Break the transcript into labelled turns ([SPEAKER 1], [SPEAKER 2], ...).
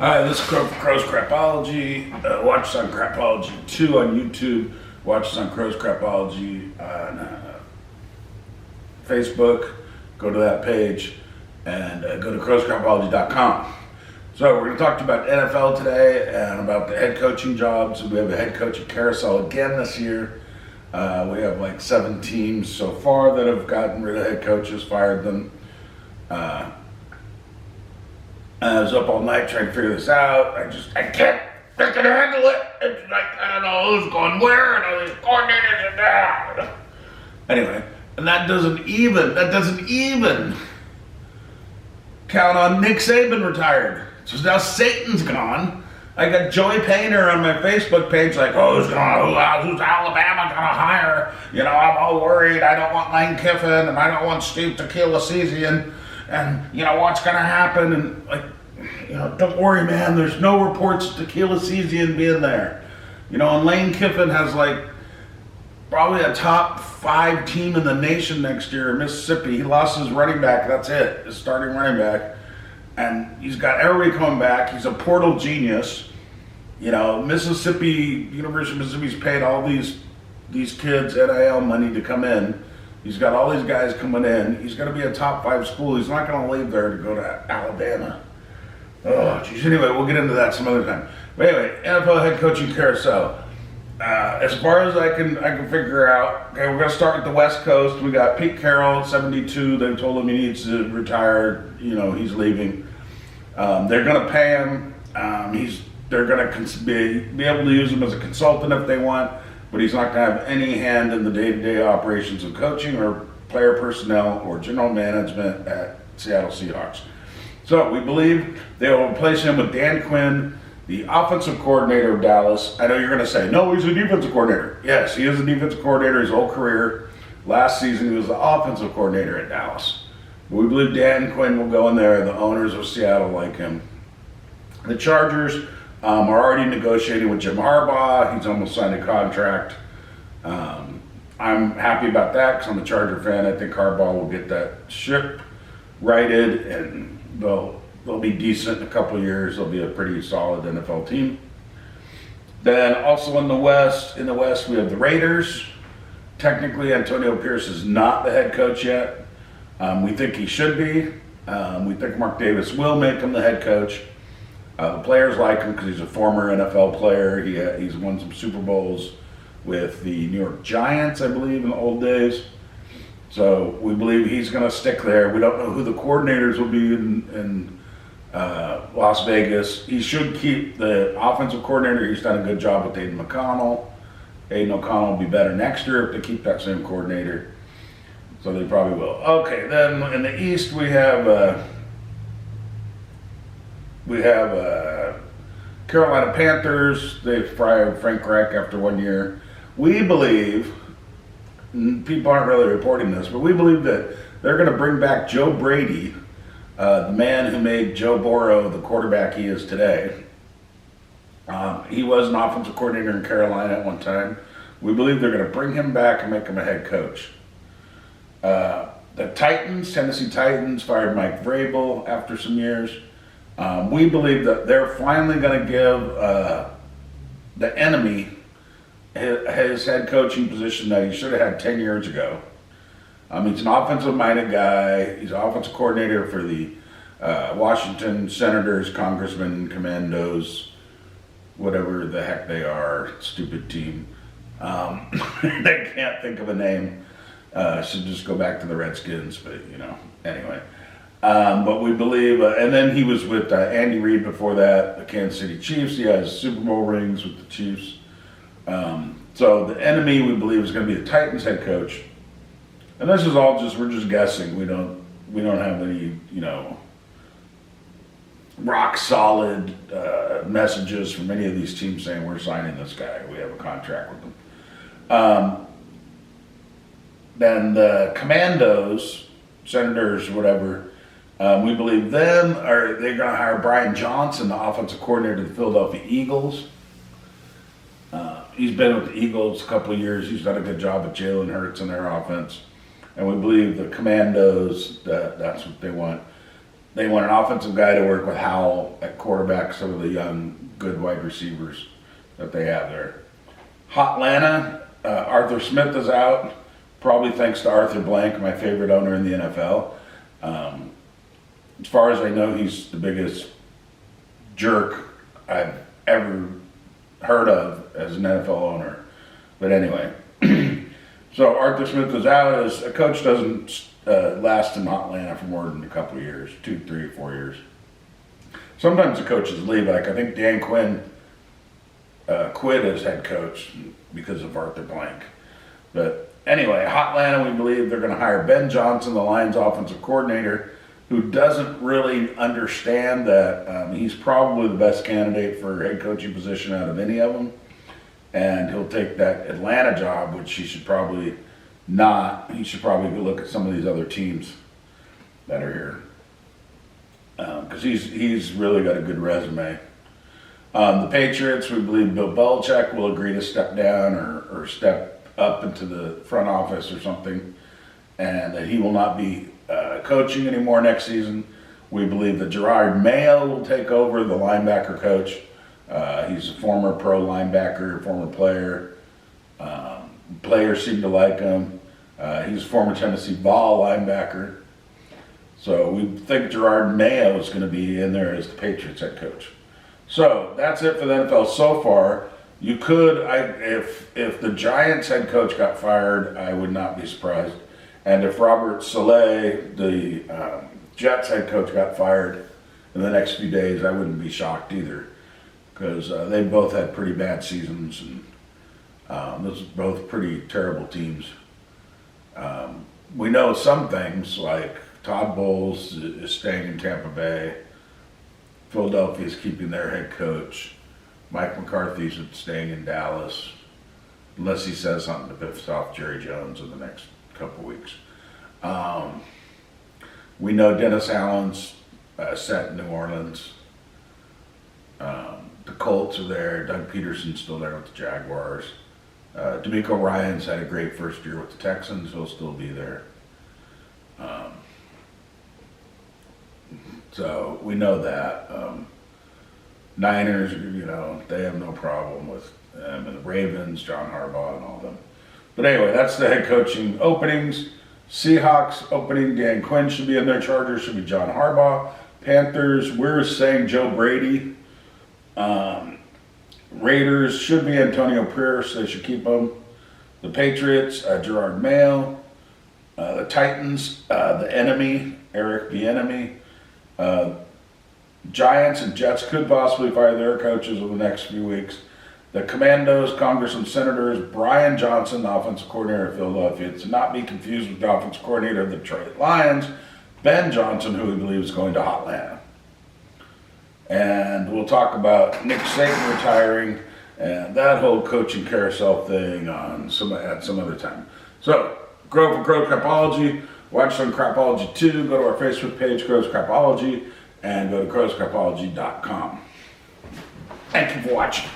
[SPEAKER 1] Hi, this is Crow for Crow's Crapology. Watch us on Crapology 2 on YouTube. Watch us on Crow's Crapology on Facebook. Go to that page and go to crowscrapology.com. So we're going to talk to you about NFL today and about the head coaching jobs. We have a head coaching carousel again this year. We have like 7 teams so far that have gotten rid of head coaches, fired them. I was up all night trying to figure this out. I can't freaking handle it. It's like, I don't know who's going where and all these coordinators are down. Anyway, and that doesn't even count on Nick Saban retired. So now Satan's gone. I got Joey Painter on my Facebook page like, who's Alabama gonna hire? You know, I'm all worried. I don't want Lane Kiffin and I don't want Steve Tequila-Sezian. And, you know, what's going to happen? And, like, you know, don't worry, man. There's no reports of Tequila-Sezian being there. You know, and Lane Kiffin has, like, probably a top 5 team in the nation next year in Mississippi. He lost his running back. That's it, his starting running back. And he's got everybody coming back. He's a portal genius. You know, University of Mississippi's paid all these kids NIL money to come in. He's got all these guys coming in. He's going to be a top 5 school. He's not going to leave there to go to Alabama. Oh, geez. Anyway, we'll get into that some other time. But anyway, NFL head coaching carousel. As far as I can figure out, okay, we're going to start with the West Coast. We got Pete Carroll, 72. They told him he needs to retire. You know, he's leaving. They're going to pay him. They're going to be able to use him as a consultant if they want. But he's not going to have any hand in the day-to-day operations of coaching or player personnel or general management at Seattle Seahawks. So we believe they will replace him with Dan Quinn, the offensive coordinator of Dallas. I know you're going to say, no, he's a defensive coordinator. Yes, he is a defensive coordinator his whole career. Last season, he was the offensive coordinator at Dallas. But we believe Dan Quinn will go in there. The owners of Seattle like him. The Chargers are already negotiating with Jim Harbaugh. He's almost signed a contract. I'm happy about that because I'm a Charger fan. I think Harbaugh will get that ship righted and they'll be decent in a couple of years. They'll be a pretty solid NFL team. Then also in the West we have the Raiders. Technically, Antonio Pierce is not the head coach yet. We think he should be. We think Mark Davis will make him the head coach. The players like him because he's a former NFL player. He's won some Super Bowls with the New York Giants, I believe, in the old days. So we believe he's going to stick there. We don't know who the coordinators will be in Las Vegas. He should keep the offensive coordinator. He's done a good job with Aiden O'Connell. Aiden O'Connell will be better next year if they keep that same coordinator. So they probably will. Okay, then in the East we have Carolina Panthers. They fired Frank Reich after 1 year. We believe, people aren't really reporting this, but we believe that they're going to bring back Joe Brady, the man who made Joe Burrow the quarterback he is today. He was an offensive coordinator in Carolina at one time. We believe they're going to bring him back and make him a head coach. The Tennessee Titans, fired Mike Vrabel after some years. We believe that they're finally going to give the enemy his head coaching position that he should have had 10 years ago. He's an offensive-minded guy. He's an offensive coordinator for the Washington Senators, Congressmen, Commandos, whatever the heck they are, stupid team. They can't think of a name. Should just go back to the Redskins, but, you know, anyway. But we believe, and then he was with Andy Reid before that, the Kansas City Chiefs. He has Super Bowl rings with the Chiefs. So the enemy, we believe, is going to be the Titans head coach. And this is all we're just guessing. We don't have any, you know, rock solid messages from any of these teams saying we're signing this guy. We have a contract with them. Then the Commandos, Senators, whatever, we believe they're going to hire Brian Johnson, the offensive coordinator of the Philadelphia Eagles. He's been with the Eagles a couple of years. He's done a good job with Jalen Hurts in their offense. And we believe the Commandos, that's what they want. They want an offensive guy to work with Howell at quarterback, some of the young, good wide receivers that they have there. Hotlanta, Arthur Smith is out, probably thanks to Arthur Blank, my favorite owner in the NFL. As far as I know, he's the biggest jerk I've ever heard of as an NFL owner. But anyway, so Arthur Smith is out. As a coach doesn't last in Atlanta for more than a couple of years, 2, 3, 4 years. Sometimes the coaches leave. Like I think Dan Quinn quit as head coach because of Arthur Blank. But anyway, Hotlanta, we believe they're going to hire Ben Johnson, the Lions offensive coordinator, who doesn't really understand that he's probably the best candidate for head coaching position out of any of them. And he'll take that Atlanta job, which he should probably not. He should probably go look at some of these other teams that are here. Because he's really got a good resume. The Patriots, we believe Bill Belichick will agree to step down or step up into the front office or something, and that he will not be coaching anymore next season. We believe that Gerard Mayo will take over the linebacker coach. He's a former pro linebacker, former player. Players seem to like him. He's a former Tennessee Vol linebacker. So we think Gerard Mayo is going to be in there as the Patriots head coach. So that's it for the NFL so far. You could, if the Giants head coach got fired, I would not be surprised. And if Robert Saleh, the Jets head coach, got fired in the next few days, I wouldn't be shocked either. Because they both had pretty bad seasons, and those are both pretty terrible teams. We know some things, like Todd Bowles is staying in Tampa Bay. Philadelphia is keeping their head coach. Mike McCarthy's staying in Dallas, unless he says something to piss off Jerry Jones in the next couple weeks. We know Dennis Allen's set in New Orleans. The Colts are there. Doug Peterson's still there with the Jaguars. D'Amico Ryans had a great first year with the Texans. He'll still be there. So we know that. Niners, they have no problem with them. And the Ravens, John Harbaugh and all of them. But anyway, that's the head coaching openings. Seahawks opening, Dan Quinn should be in there. Chargers should be John Harbaugh. Panthers, we're saying Joe Brady. Raiders should be Antonio Pierce. They should keep him. The Patriots, Gerard Mayo. The Titans, the enemy, Eric Bieniemy. Giants and Jets could possibly fire their coaches over the next few weeks. The Commandos, Congress and Senators, Brian Johnson, the offensive coordinator of Philadelphia, to not be confused with the offensive coordinator of the Detroit Lions, Ben Johnson, who we believe is going to Hotlanta. And we'll talk about Nick Saban retiring and that whole coaching carousel thing at some other time. So, Grow for Crow's Crapology. Watch some Crapology 2. Go to our Facebook page, Crow's Crapology, and go to crowscrapology.com. Thank you for watching.